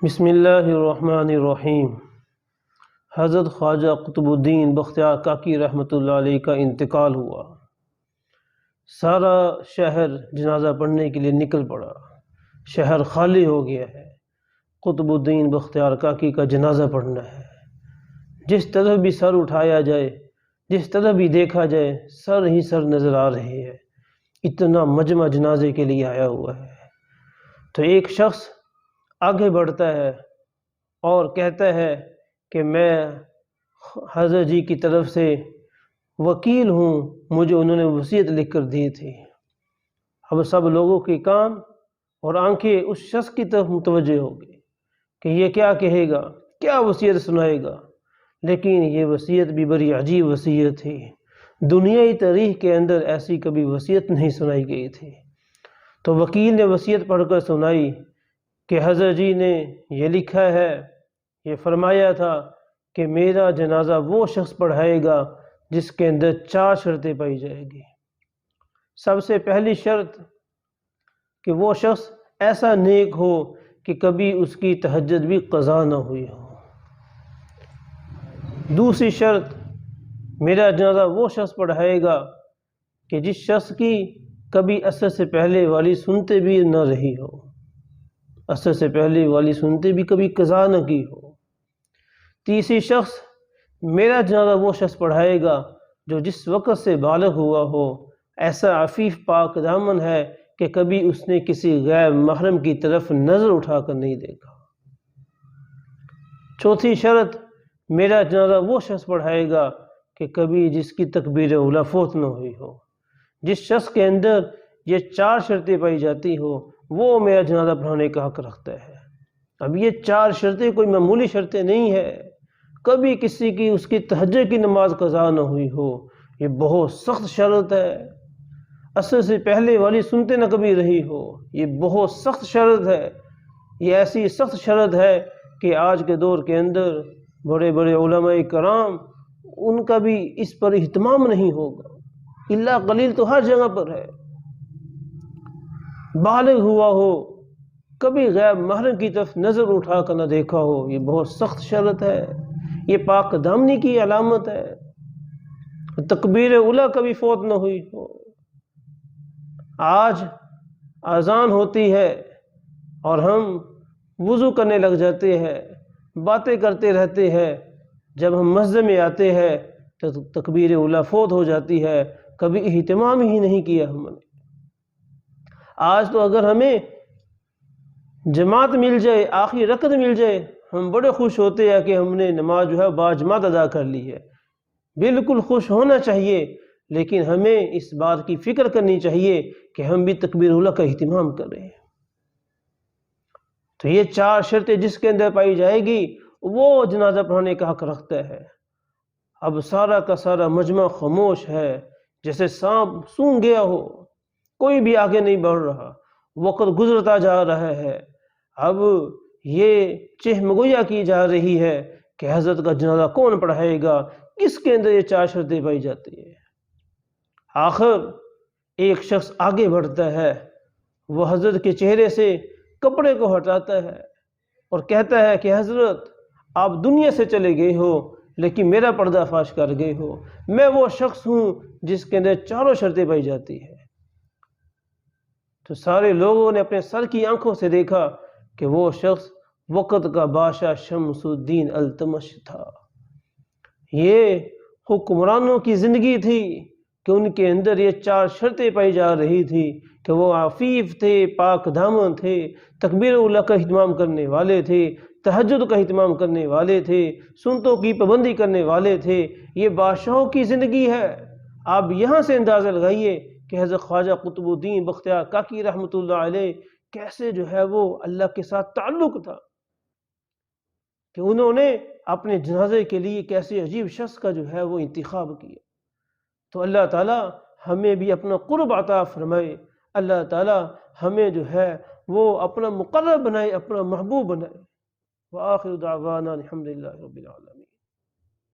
بسم اللہ الرحمن الرحیم۔ حضرت خواجہ قطب الدین بختیار کاکی رحمۃ اللہ علیہ کا انتقال ہوا۔ سارا شہر جنازہ پڑھنے کے لیے نکل پڑا، شہر خالی ہو گیا ہے۔ قطب الدین بختیار کاکی کا جنازہ پڑھنا ہے۔ جس طرف بھی سر اٹھایا جائے، جس طرف بھی دیکھا جائے، سر ہی سر نظر آ رہے ہیں۔ اتنا مجمع جنازے کے لیے آیا ہوا ہے۔ تو ایک شخص آگے بڑھتا ہے اور کہتا ہے کہ میں حضرت جی کی طرف سے وکیل ہوں، مجھے انہوں نے وصیت لکھ کر دی تھی۔ اب سب لوگوں کے کان اور آنکھیں اس شخص کی طرف متوجہ ہو گئی کہ یہ کیا کہے گا، کیا وصیت سنائے گا۔ لیکن یہ وصیت بھی بڑی عجیب وصیت تھی۔ دنیائی تاریخ کے اندر ایسی کبھی وصیت نہیں سنائی گئی تھی۔ تو وکیل نے وصیت پڑھ کر سنائی کہ حضرت جی نے یہ لکھا ہے، یہ فرمایا تھا کہ میرا جنازہ وہ شخص پڑھائے گا جس کے اندر 4 شرطیں پائی جائے گی۔ سب سے پہلی شرط کہ وہ شخص ایسا نیک ہو کہ کبھی اس کی تہجد بھی قضا نہ ہوئی ہو۔ دوسری شرط، میرا جنازہ وہ شخص پڑھائے گا کہ جس شخص کی کبھی عصر سے پہلے والی سنتے بھی نہ رہی ہو، عصر سے پہلے والی سنتے بھی کبھی قضا نہ کی ہو۔ تیسری شخص، میرا جنازہ وہ شخص پڑھائے گا جو جس وقت سے بالغ ہوا ہو ایسا عفیف پاک دامن ہے کہ کبھی اس نے کسی غیر محرم کی طرف نظر اٹھا کر نہیں دیکھا۔ چوتھی شرط، میرا جنازہ وہ شخص پڑھائے گا کہ کبھی جس کی تکبیر اولیٰ فوت نہ ہوئی ہو۔ جس شخص کے اندر یہ 4 شرطیں پائی جاتی ہو وہ میرا جنازہ پڑھانے کا حق رکھتا ہے۔ اب یہ 4 شرطیں کوئی معمولی شرطیں نہیں ہے۔ کبھی کسی کی اس کی تہجد کی نماز قضا نہ ہوئی ہو، یہ بہت سخت شرط ہے۔ عصر سے پہلے والی سنتے نہ کبھی رہی ہو، یہ بہت سخت شرط ہے۔ یہ ایسی سخت شرط ہے کہ آج کے دور کے اندر بڑے بڑے علماء کرام ان کا بھی اس پر اہتمام نہیں ہوگا، الا قلیل تو ہر جگہ پر ہے۔ بالغ ہوا ہو، کبھی غیر محرم کی طرف نظر اٹھا کر نہ دیکھا ہو، یہ بہت سخت شرط ہے۔ یہ پاک دامنی کی علامت ہے۔ تکبیر اولیٰ کبھی فوت نہ ہوئی ہو۔ آج اذان ہوتی ہے اور ہم وضو کرنے لگ جاتے ہیں، باتیں کرتے رہتے ہیں۔ جب ہم مسجد میں آتے ہیں تو تکبیر اولیٰ فوت ہو جاتی ہے، کبھی اہتمام ہی نہیں کیا ہم نے۔ آج تو اگر ہمیں جماعت مل جائے، آخری رکعت مل جائے، ہم بڑے خوش ہوتے ہیں کہ ہم نے نماز جو ہے باجماعت ادا کر لی ہے۔ بالکل خوش ہونا چاہیے، لیکن ہمیں اس بات کی فکر کرنی چاہیے کہ ہم بھی تکبیر اولیٰ کا اہتمام کریں۔ تو یہ 4 شرطیں جس کے اندر پائی جائے گی وہ جنازہ پڑھانے کا حق رکھتا ہے۔ اب سارا کا سارا مجمع خاموش ہے، جیسے سانپ سونگ گیا ہو، کوئی بھی آگے نہیں بڑھ رہا، وقت گزرتا جا رہا ہے۔ اب یہ چہمگویا کی جا رہی ہے کہ حضرت کا جنازہ کون پڑھائے گا، کس کے اندر یہ 4 شرطیں پائی جاتی ہیں۔ آخر ایک شخص آگے بڑھتا ہے، وہ حضرت کے چہرے سے کپڑے کو ہٹاتا ہے اور کہتا ہے کہ حضرت آپ دنیا سے چلے گئے ہو لیکن میرا پردہ فاش کر گئے ہو۔ میں وہ شخص ہوں جس کے اندر 4 شرطیں پائی جاتی ہیں۔ تو سارے لوگوں نے اپنے سر کی آنکھوں سے دیکھا کہ وہ شخص وقت کا بادشاہ شمس الدین التمش تھا۔ یہ حکمرانوں کی زندگی تھی کہ ان کے اندر یہ 4 شرطیں پائی جا رہی تھی کہ وہ عفیف تھے، پاک دامن تھے، تکبیر اولیٰ کا اہتمام کرنے والے تھے، تہجد کا اہتمام کرنے والے تھے، سنتوں کی پابندی کرنے والے تھے۔ یہ بادشاہوں کی زندگی ہے۔ آپ یہاں سے اندازہ لگائیے کہ حضرت خواجہ قطب الدین بختیار کاکی رحمۃ اللہ علیہ کیسے جو ہے وہ اللہ کے ساتھ تعلق تھا، کہ انہوں نے اپنے جنازے کے لیے کیسے عجیب شخص کا جو ہے وہ انتخاب کیا۔ تو اللہ تعالی ہمیں بھی اپنا قرب عطا فرمائے، اللہ تعالی ہمیں جو ہے وہ اپنا مقرب بنائے، اپنا محبوب بنائے۔ وآخر دعوانا الحمدللہ رب العالمین۔